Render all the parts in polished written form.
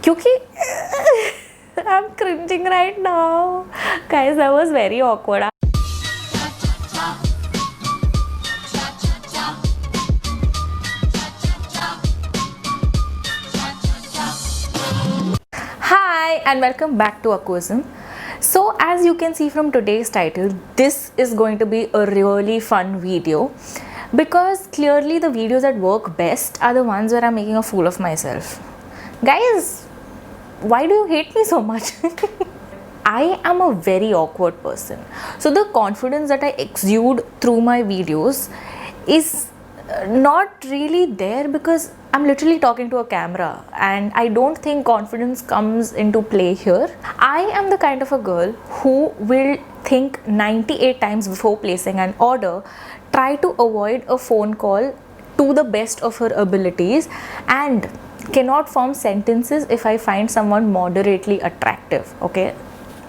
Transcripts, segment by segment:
क्योंकि I'm cringing right now. Guys, that was very awkward. Hi and welcome back to Akkuism. So as you can see from today's title, this is going to be a really fun video because clearly the videos that work best are the ones where I'm making a fool of myself. Guys, why do you hate me so much? I am a very awkward person. So the confidence that I exude through my videos is not really there because I'm literally talking to a camera, and I don't think confidence comes into play here. I am the kind of a girl who will think 98 times before placing an order, try to avoid a phone call to the best of her abilities, and cannot form sentences if I find someone moderately attractive. Okay,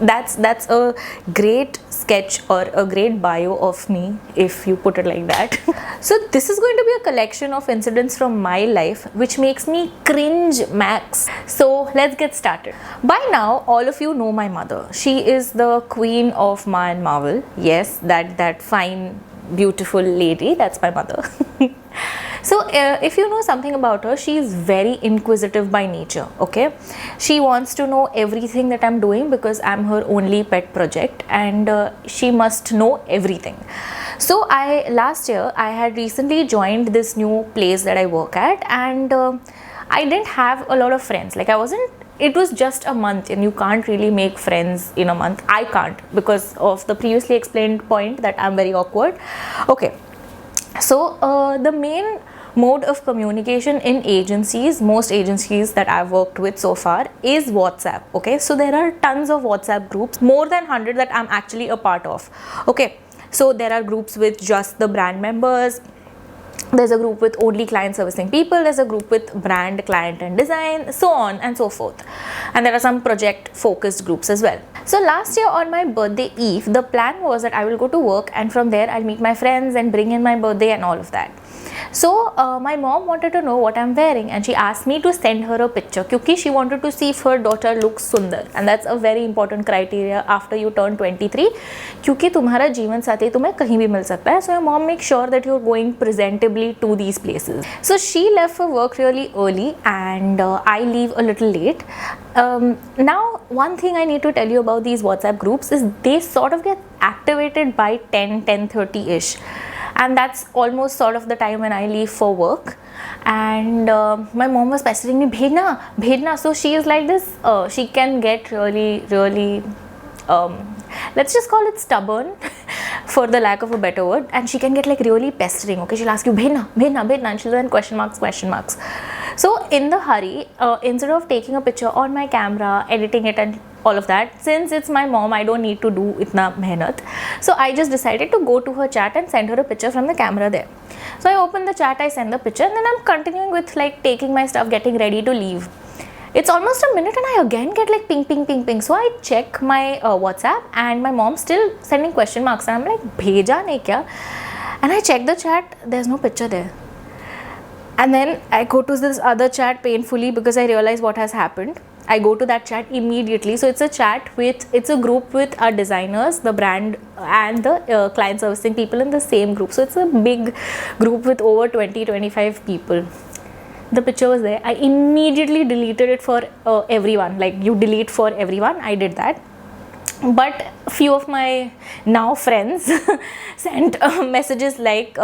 that's a great sketch or a great bio of me if you put it like that. So this is going to be a collection of incidents from my life which makes me cringe max. So let's get started. By now all of you know my mother. She is the queen of Mayan Marvel. Yes, that fine beautiful lady, that's my mother. So if you know something about her, she is very inquisitive by nature. Okay, she wants to know everything that I'm doing because I'm her only pet project, and she must know everything. So last year I had recently joined this new place that I work at, and I didn't have a lot of friends. Like it was just a month, and you can't really make friends in a month. I can't, because of the previously explained point that I'm very awkward. Okay, so the main mode of communication in agencies, most agencies that I've worked with so far, is WhatsApp. Okay, so there are tons of WhatsApp groups, more than 100 that I'm actually a part of. Okay, so there are groups with just the brand members. There's a group with only client servicing people, there's a group with brand, client and design, so on and so forth. And there are some project focused groups as well. So last year on my birthday eve, the plan was that I will go to work, and from there I'll meet my friends and bring in my birthday and all of that. So my mom wanted to know what I'm wearing, and she asked me to send her a picture because she wanted to see if her daughter looks sundar, and that's a very important criteria after you turn 23, क्योंकि तुम्हारा जीवन साथी तुम्हें कहीं भी मिल सकता है. So your mom makes sure that you're going presentably to these places. So she left for work really early, and I leave a little late. Now one thing I need to tell you about these WhatsApp groups is they sort of get activated by 10:30 ish, and that's almost sort of the time when I leave for work. And my mom was pestering me, bhejna. So she is like this, she can get really let's just call it stubborn for the lack of a better word, and she can get like really pestering. Okay, she'll ask you bhejna, and she'll then question marks. So in the hurry, instead of taking a picture on my camera, editing it and all of that, since it's my mom, I don't need to do itna mehnat. So I just decided to go to her chat and send her a picture from the camera there. So I open the chat, I send the picture, and then I'm continuing with like taking my stuff, getting ready to leave. It's almost a minute and I again get like ping. So I check my WhatsApp, and my mom's still sending question marks, and I'm like, bheja nahi kya? And I check the chat, there's no picture there. And then I go to this other chat painfully because I realize what has happened. I go to that chat immediately. So it's a group with our designers, the brand and the client servicing people in the same group. So it's a big group with over 20-25 people. The picture was there. I immediately deleted it for everyone. Like, you delete for everyone. I did that. But a few of my now friends sent messages like,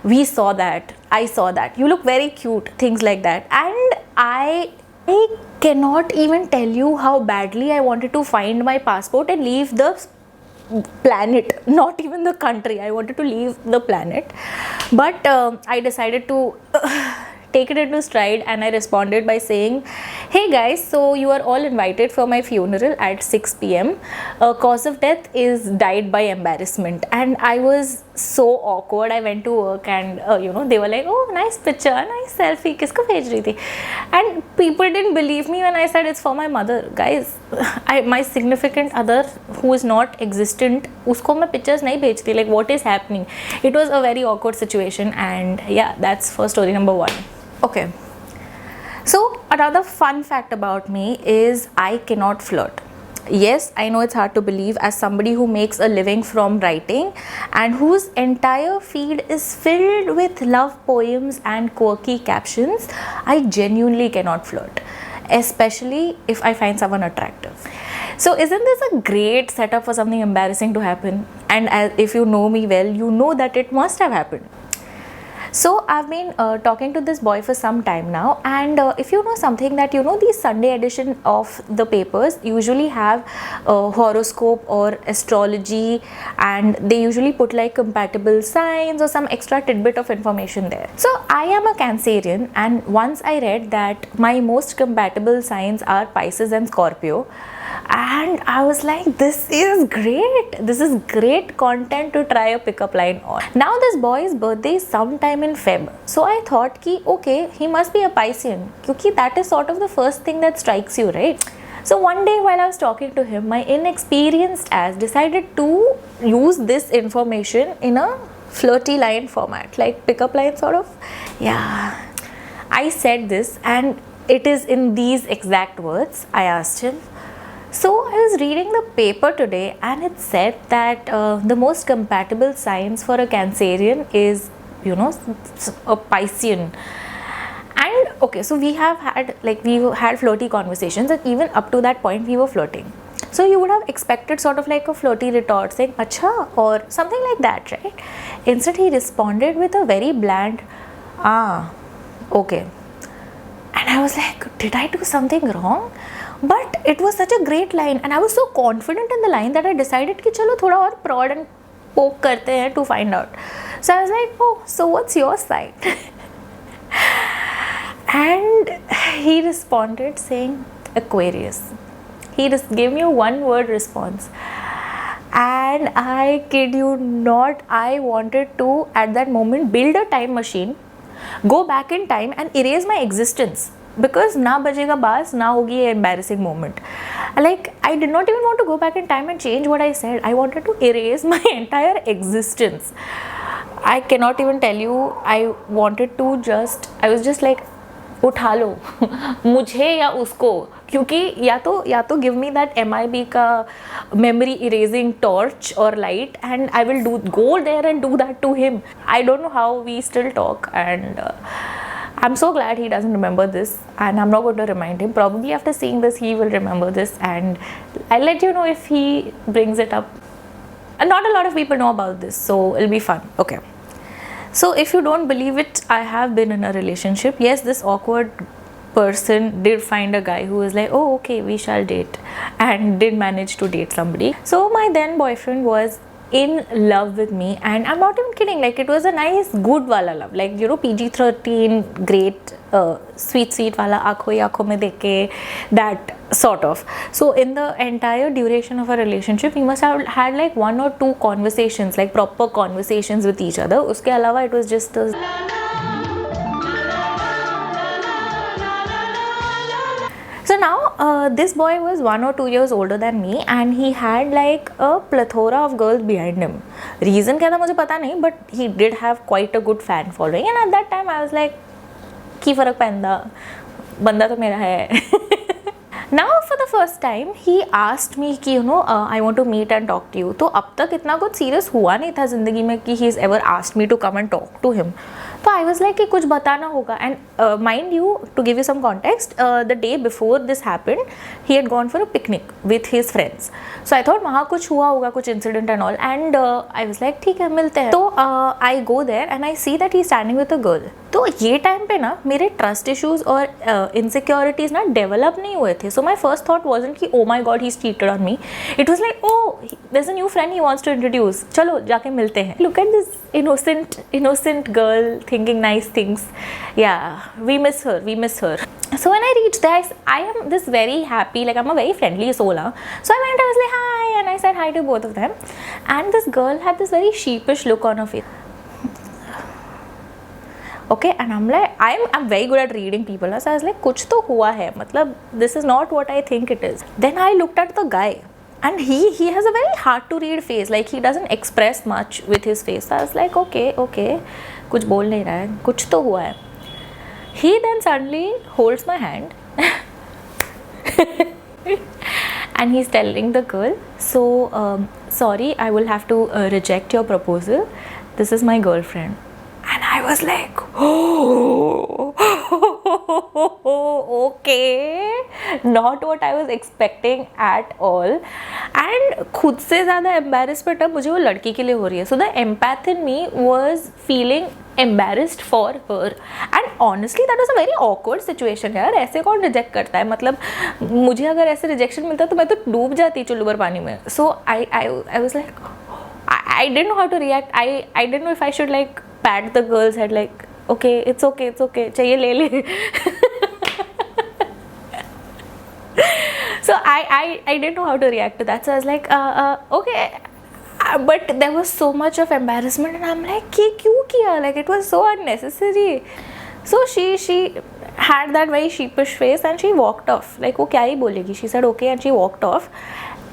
we saw that, I saw that, you look very cute, things like that. And I cannot even tell you how badly I wanted to find my passport and leave the planet, not even the country. I wanted to leave the planet, but I decided to take it into stride, and I responded by saying, hey guys, so you are all invited for my funeral at 6 p.m. Cause of death is died by embarrassment. And I was so awkward. I went to work, and they were like, oh, nice picture, nice selfie, kisko bhej rahi thi? And people didn't believe me when I said it's for my mother. Guys, my significant other who is not existent, usko main pictures nahi bhejti. Like, what is happening? It was a very awkward situation, and yeah, that's for story number 1. Okay, so Another fun fact about me is I cannot flirt. Yes, I know it's hard to believe as somebody who makes a living from writing and whose entire feed is filled with love poems and quirky captions. I genuinely cannot flirt, especially if I find someone attractive. So isn't this a great setup for something embarrassing to happen? And if you know me well, you know that it must have happened. So I've been talking to this boy for some time now, and if you know something, that these Sunday edition of the papers usually have horoscope or astrology, and they usually put like compatible signs or some extra tidbit of information there. So I am a Cancerian, and once I read that my most compatible signs are Pisces and Scorpio, and I was like, this is great content to try a pickup line on. Now this boy's birthday is sometime in Feb, so I thought ki okay, he must be a Piscean, because that is sort of the first thing that strikes you, right? So one day while I was talking to him, my inexperienced ass decided to use this information in a flirty line format, like pickup line sort of. Yeah, I said this, and it is in these exact words. I asked him, so I was reading the paper today, and it said that the most compatible signs for a Cancerian is, a Piscean. And okay, so we had flirty conversations, and even up to that point we were flirting. So you would have expected sort of like a flirty retort saying "Acha" or something like that, right? Instead he responded with a very bland "Ah, okay." And I was like, did I do something wrong? But it was such a great line, and I was so confident in the line that I decided कि चलो थोड़ा और prod and poke करते हैं to find out. So I was like, oh, so what's your sign? And he responded saying Aquarius. He just gave me a one-word response, and I kid you not, I wanted to at that moment build a time machine, go back in time and erase my existence, because na bajega baas, na hogi ye embarrassing moment. Like, I did not even want to go back in time and change what I said. I wanted to erase my entire existence. I cannot even tell you, I was just like, उठा लो मुझे या उसको, क्योंकि या तो give me that MIB का memory erasing torch or light, and I will go there and do that to him. I don't know how we still talk, and I'm so glad he doesn't remember this, and I'm not going to remind him. Probably after seeing this he will remember this, and I'll let you know if he brings it up. And not a lot of people know about this, so it'll be fun. Okay. So if you don't believe it, I have been in a relationship. Yes, this awkward person did find a guy who was like, oh okay, we shall date, and did manage to date somebody. So my then boyfriend was in love with me, and I'm not even kidding, like it was a nice good wala love, like PG-13, great sweet wala, aankhon mein dekh ke, that sort of. So in the entire duration of a relationship, we must have had like 1 or 2 conversations, like proper conversations with each other. Uske alawa it was just a So now this boy was 1 or 2 years older than me, and he had like a plethora of girls behind him. Reason क्या था मुझे पता नहीं, but he did have quite a good fan following, and at that time I was like, की फर्क पैंदा, बंदा तो मेरा है. Now for the first time he asked me कि I want to meet and talk to you. तो अब तक इतना कुछ serious हुआ नहीं था ज़िंदगी में कि he's ever asked me to come and talk to him. So I was like कि कुछ बताना होगा, and mind you, to give you some context, the day before this happened, he had gone for a picnic with his friends. So I thought वहाँ कुछ हुआ होगा, कुछ incident and all, and I was like ठीक है मिलते हैं. तो I go there and I see that he's standing with a girl. तो ये टाइम पे ना मेरे ट्रस्ट इश्यूज और इनसिक्योरिटीज ना डेवलप नहीं हुए थे. So my first thought wasn't कि oh my god he is cheated on me. It was like oh there is a new friend he wants to introduce, चलो जाके मिलते हैं. Look at this innocent girl thinking nice things. Yeah, we miss her. So when I reached there, I am this very happy, like I'm a very friendly soul. So I went, I was like hi, and I said hi to both of them, and this girl had this very sheepish look on her face. Okay, and I'm like, I'm very good at reading people. So I was like, कुछ तो हुआ है, मतलब this is not what I think it is. Then I looked at the guy, and he has a very hard to read face, like he doesn't express much with his face. So I was like, okay, कुछ बोल नहीं रहा है, कुछ तो हुआ है. He then suddenly holds my hand And he's telling the girl, so sorry, I will have to reject your proposal. This is my girlfriend. And I was like, oh, okay, not what I was expecting at all. And खुद से ज़्यादा embarrassment अब मुझे वो लड़की के लिए हो रही है. So the empath in me was feeling embarrassed for her. And honestly that was a very awkward situation यार. ऐसे कौन रिजेक्ट करता है? मतलब मुझे अगर ऐसे रिजेक्शन मिलता तो मैं तो डूब जाती चुल्लू भर पानी में. So I was like, I didn't know how to react. I didn't know if I should like pat the girl's head like, okay, it's okay, चाहिए ले ले. So I didn't know how to react to that. So I was like, okay. But there was so much of embarrassment and I'm like, ये क्यों किया? Like it was so unnecessary. So she had that very sheepish face and she walked off. Like वो क्या ही बोलेगी? She said okay and she walked off.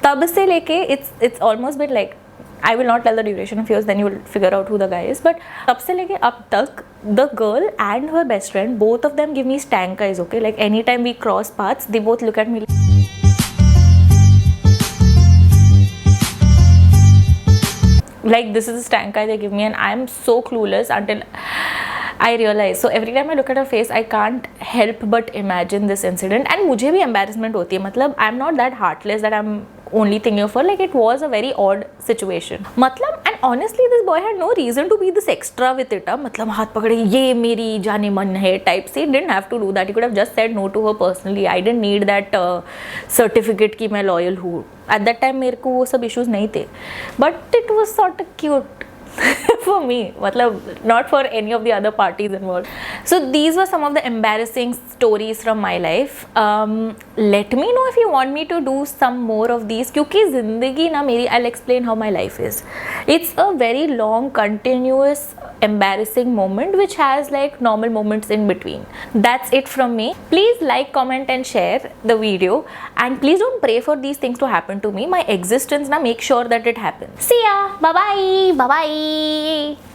तब से लेके it's almost been like, I will not tell the duration of years, then you will figure out who the guy is. But तब से लेके अब तक the girl and her best friend, both of them give me stank eyes. Okay, like anytime we cross paths, they both look at me like this is a stank eye they give me, and I am so clueless until I realize. So every time I look at her face, I can't help but imagine this incident. And मुझे भी embarrassment होती है. मतलब I'm not that heartless that I'm only thinking of her. Like it was a very odd situation. मतलब, and honestly this boy had no reason to be this extra with it. मतलब हाथ पकड़े ये मेरी जाने मन है type से. He didn't have to do that. He could have just said no to her personally. I didn't need that certificate कि मैं loyal हूँ. At that time मेरे को वो सब issues नहीं थे. But it was sort of cute. For me, matlab, not for any of the other parties involved. So these were some of the embarrassing stories from my life. Let me know if you want me to do some more of these, क्योंकि ज़िंदगी ना मेरी, I'll explain how my life is. It's a very long, continuous, embarrassing moment which has like normal moments in between. That's it from me. Please like, comment and share the video, and please don't pray for these things to happen to me. My existence na, make sure that it happens. See ya. Bye bye. Bye bye.